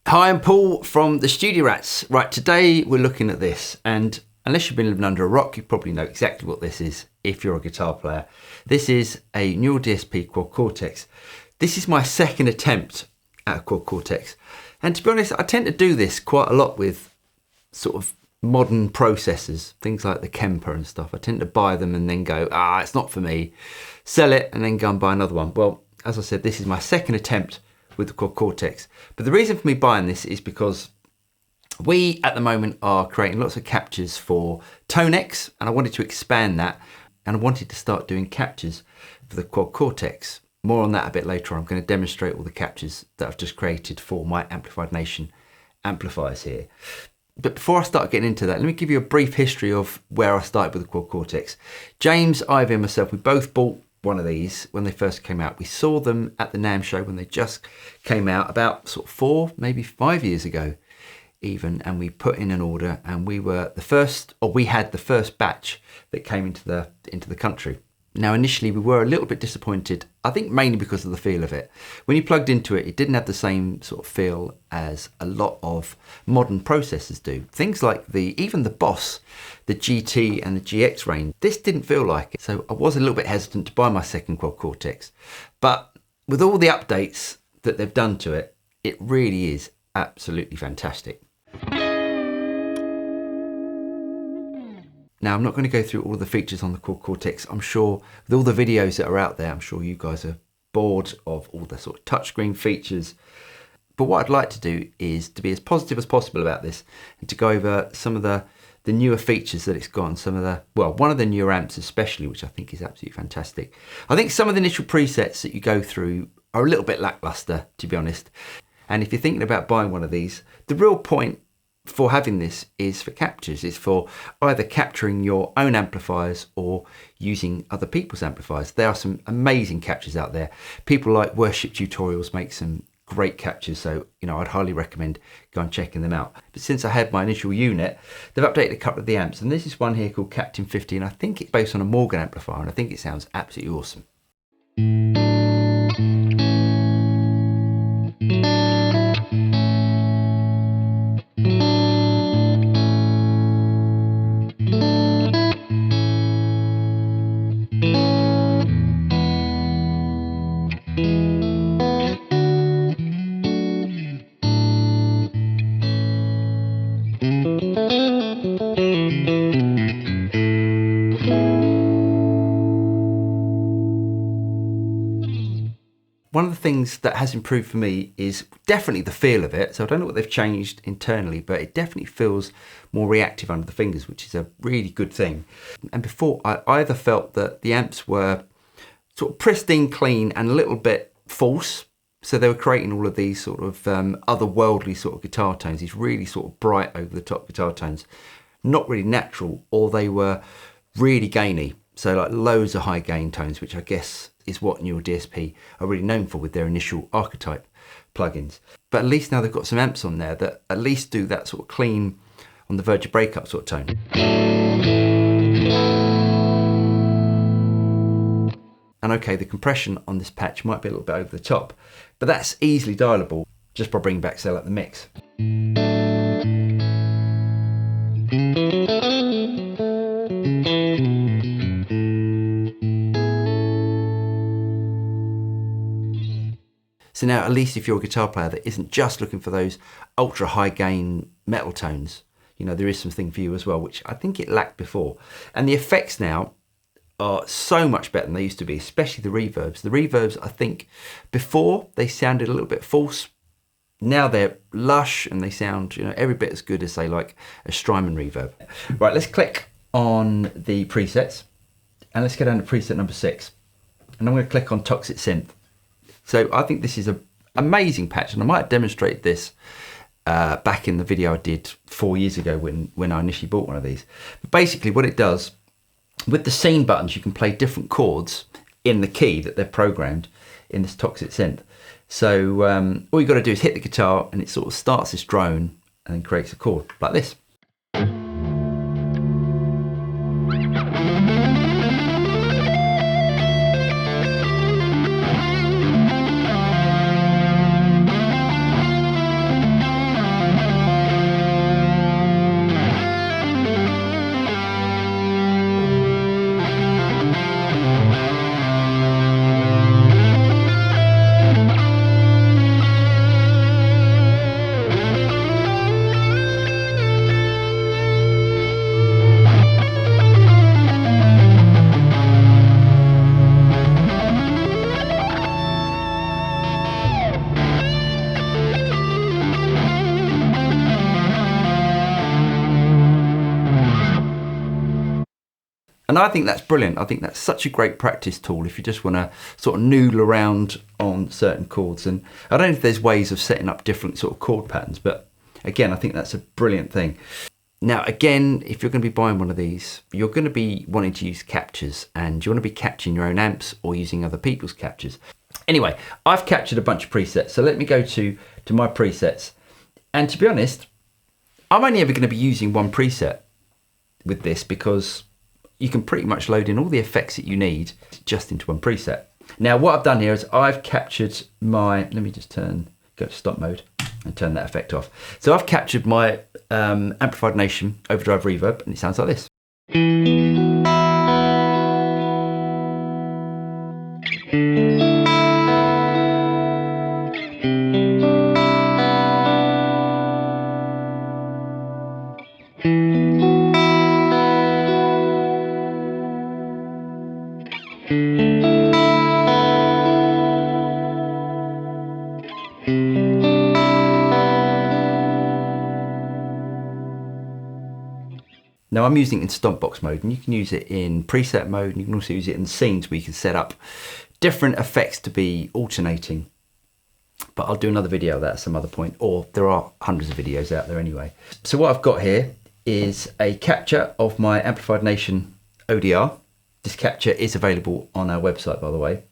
Hi, I'm Paul from the Studio Rats. Right, today we're looking at this, and unless you've been living under a rock, you probably know exactly what this is if you're a guitar player. This is a Neural DSP Quad Cortex. This is my second attempt at a Quad Cortex. And to be honest, I tend to do this quite a lot with sort of modern processors, things like the Kemper and stuff. I tend to buy them and then go, it's not for me. Sell it and then go and buy another one. Well, as I said, this is my second attempt with the Quad Cortex. But the reason for me buying this is because we at the moment are creating lots of captures for ToneX, and I wanted to expand that, and I wanted to start doing captures for the Quad Cortex. More on that a bit later. I'm going to demonstrate all the captures that I've just created for my Amplified Nation amplifiers here. But before I start getting into that, let me give you a brief history of where I started with the Quad Cortex. James, Ivey and myself, we both bought one of these when they first came out. We saw them at the NAMM show when they just came out about sort of 4, maybe 5 years ago even, and we put in an order, and we were the first, or we had the first batch that came into the country. Now initially we were a little bit disappointed, I think mainly because of the feel of it. When you plugged into it, it didn't have the same sort of feel as a lot of modern processors do. Things like even the Boss, the GT and the GX range, this didn't feel like it. So I was a little bit hesitant to buy my second Quad Cortex. But with all the updates that they've done to it, it really is absolutely fantastic. Now, I'm not going to go through all the features on the Quad Cortex. I'm sure with all the videos that are out there, I'm sure you guys are bored of all the sort of touchscreen features. But what I'd like to do is to be as positive as possible about this and to go over some of the newer features that it's got, and some of the, well, one of the newer amps especially, which I think is absolutely fantastic. I think some of the initial presets that you go through are a little bit lackluster, to be honest. And if you're thinking about buying one of these, the real point for having this is for captures. It's for either capturing your own amplifiers or using other people's amplifiers. There are some amazing captures out there. People like Worship Tutorials make some great captures, so I'd highly recommend going checking them out. But since I had my initial unit, they've updated a couple of the amps, and this is one here called Captain 50, and I think it's based on a Morgan amplifier, and I think it sounds absolutely awesome. One of the things that has improved for me is definitely the feel of it. So I don't know what they've changed internally, but it definitely feels more reactive under the fingers, which is a really good thing. And before, I either felt that the amps were sort of pristine, clean, and a little bit false. So they were creating all of these sort of otherworldly sort of guitar tones, these really sort of bright over the top guitar tones, not really natural, or they were really gainy. So like loads of high gain tones, which I guess is what Neural DSP are really known for with their initial archetype plugins. But at least now they've got some amps on there that at least do that sort of clean, on the verge of breakup sort of tone. And okay, the compression on this patch might be a little bit over the top, but that's easily dialable just by bringing back, say, like the mix. So now, at least if you're a guitar player that isn't just looking for those ultra high gain metal tones, there is something for you as well, which I think it lacked before. And the effects now are so much better than they used to be, especially the reverbs. The reverbs, I think, before they sounded a little bit false. Now they're lush and they sound, every bit as good as, say, like a Strymon reverb. Right, let's click on the presets and let's go down to preset number 6. And I'm going to click on Toxic Synth. So I think this is an amazing patch, and I might demonstrate this back in the video I did 4 years ago when I initially bought one of these. But basically what it does, with the scene buttons, you can play different chords in the key that they're programmed in this Toxic Synth. So all you've got to do is hit the guitar and it sort of starts this drone and then creates a chord like this. And I think that's brilliant. I think that's such a great practice tool if you just want to sort of noodle around on certain chords. And I don't know if there's ways of setting up different sort of chord patterns, but again, I think that's a brilliant thing. Now, again, if you're going to be buying one of these, you're going to be wanting to use captures, and you want to be capturing your own amps or using other people's captures. Anyway, I've captured a bunch of presets. So let me go to my presets. And to be honest, I'm only ever going to be using one preset with this because you can pretty much load in all the effects that you need just into one preset. Now, what I've done here is I've captured my, let me just go to stop mode and turn that effect off. So I've captured my Amplified Nation Overdrive Reverb, and it sounds like this. Now I'm using it in Stompbox mode, and you can use it in preset mode, and you can also use it in scenes where you can set up different effects to be alternating. But I'll do another video of that at some other point, or there are hundreds of videos out there anyway. So what I've got here is a capture of my Amplified Nation ODR. This capture is available on our website, by the way.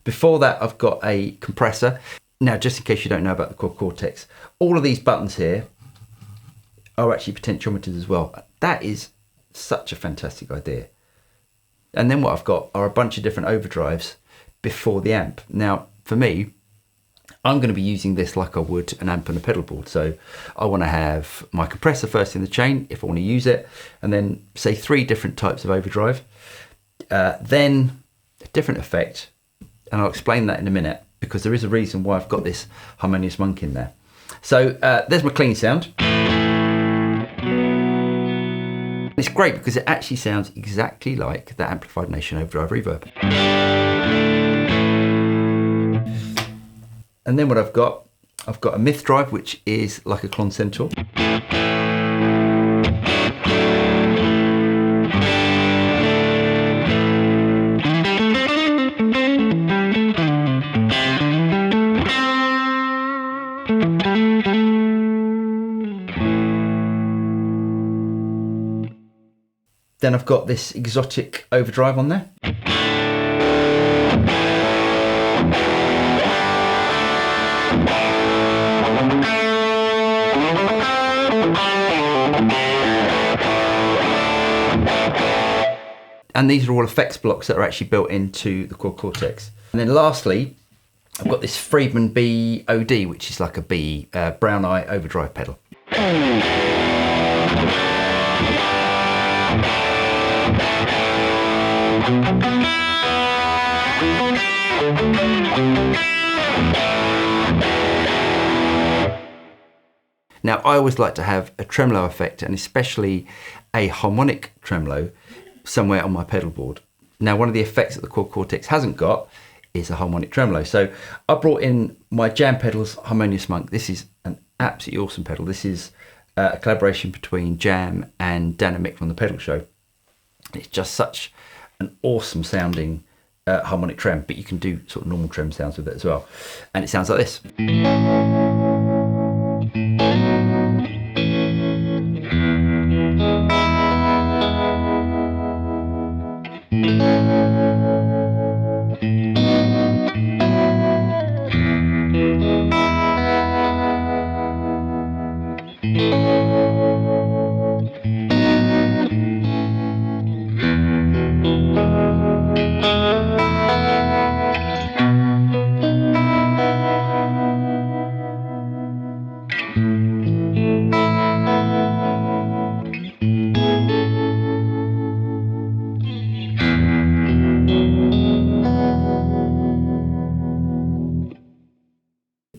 Before that, I've got a compressor. Now, just in case you don't know about the Quad Cortex, all of these buttons here are actually potentiometers as well. That is such a fantastic idea. And then what I've got are a bunch of different overdrives before the amp. Now, for me, I'm going to be using this like I would an amp and a pedal board. So I want to have my compressor first in the chain if I want to use it, and then say 3 different types of overdrive, then a different effect, and I'll explain that in a minute because there is a reason why I've got this harmonious monk in there. So there's my clean sound. It's great because it actually sounds exactly like the Amplified Nation Overdrive Reverb. And then what I've got a myth drive, which is like a Klon Centaur. Then I've got this exotic overdrive on there. And these are all effects blocks that are actually built into the Quad Cortex. And then lastly, I've got this Friedman B OD, which is like a B brown eye overdrive pedal. Now, I always like to have a tremolo effect, and especially a harmonic tremolo somewhere on my pedal board. Now, one of the effects that the Quad Cortex hasn't got is a harmonic tremolo. So I brought in my Jam Pedals Harmonious Monk. This is an absolutely awesome pedal. This is a collaboration between Jam and Dan and Mick from the Pedal Show. It's just such an awesome sounding harmonic trem, but you can do sort of normal trem sounds with it as well. And it sounds like this.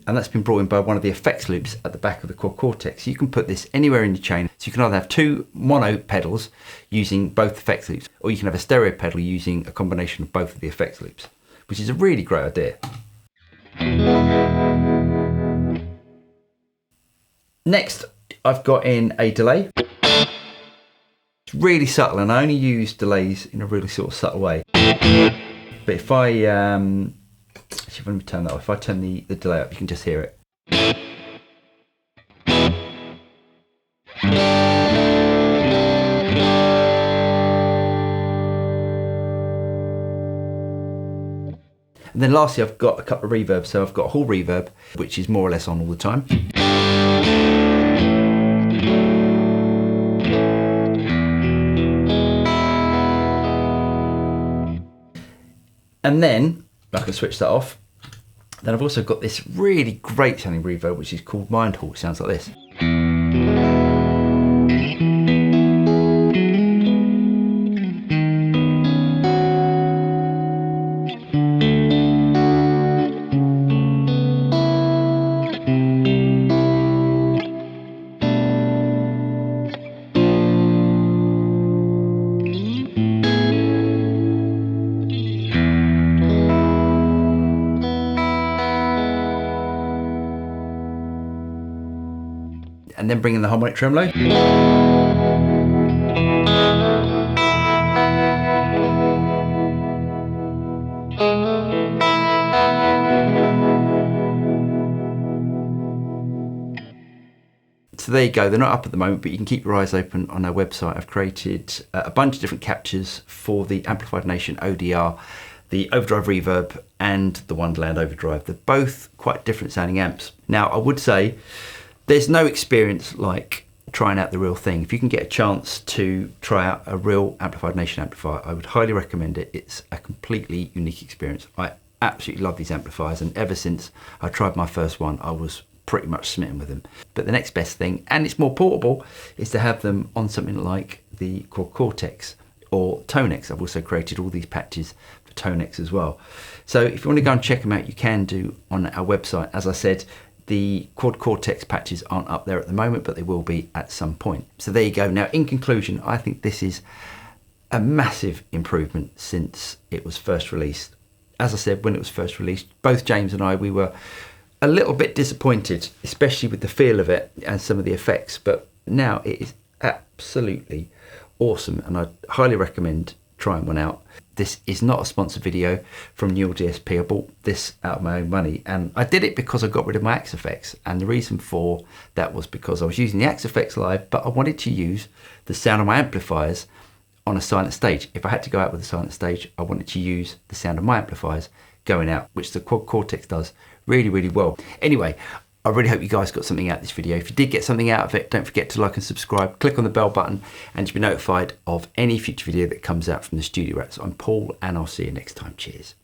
And that's been brought in by one of the effects loops at the back of the Quad Cortex. You can put this anywhere in your chain. So you can either have 2 mono pedals using both effects loops, or you can have a stereo pedal using a combination of both of the effects loops, which is a really great idea. Next, I've got in a delay It's really subtle, and I only use delays in a really sort of subtle way. But if I, actually let me turn that off. If I turn the delay up, you can just hear it. And then lastly, I've got a couple of reverbs. So I've got hall reverb, which is more or less on all the time. And then I can switch that off. Then I've also got this really great sounding reverb, which is called Mind Hall. It sounds like this. And then bring in the harmonic tremolo. So there you go, they're not up at the moment, but you can keep your eyes open on our website. I've created a bunch of different captures for the Amplified Nation ODR, the Overdrive Reverb and the Wonderland Overdrive. They're both quite different sounding amps. Now, I would say there's no experience like trying out the real thing. If you can get a chance to try out a real Amplified Nation amplifier, I would highly recommend it. It's a completely unique experience. I absolutely love these amplifiers, and ever since I tried my first one, I was pretty much smitten with them. But the next best thing, and it's more portable, is to have them on something like the Quad Cortex or Tonex. I've also created all these patches for Tonex as well. So if you want to go and check them out, you can do on our website. As I said, the Quad Cortex patches aren't up there at the moment, but they will be at some point. So there you go. Now, in conclusion, I think this is a massive improvement since it was first released. As I said, when it was first released, both James and I, we were a little bit disappointed, especially with the feel of it and some of the effects, but now it is absolutely awesome, and I highly recommend trying one out. This is not a sponsored video from Neural DSP. I bought this out of my own money, and I did it because I got rid of my Axe effects, and the reason for that was because I was using the Axe effects live, but I wanted to use the sound of my amplifiers on a silent stage. If I had to go out with a silent stage, I wanted to use the sound of my amplifiers going out, which the Quad Cortex does really, really well. Anyway, I really hope you guys got something out of this video. If you did get something out of it, don't forget to like and subscribe, click on the bell button, and you'll be notified of any future video that comes out from the Studio Rats. I'm Paul, and I'll see you next time. Cheers.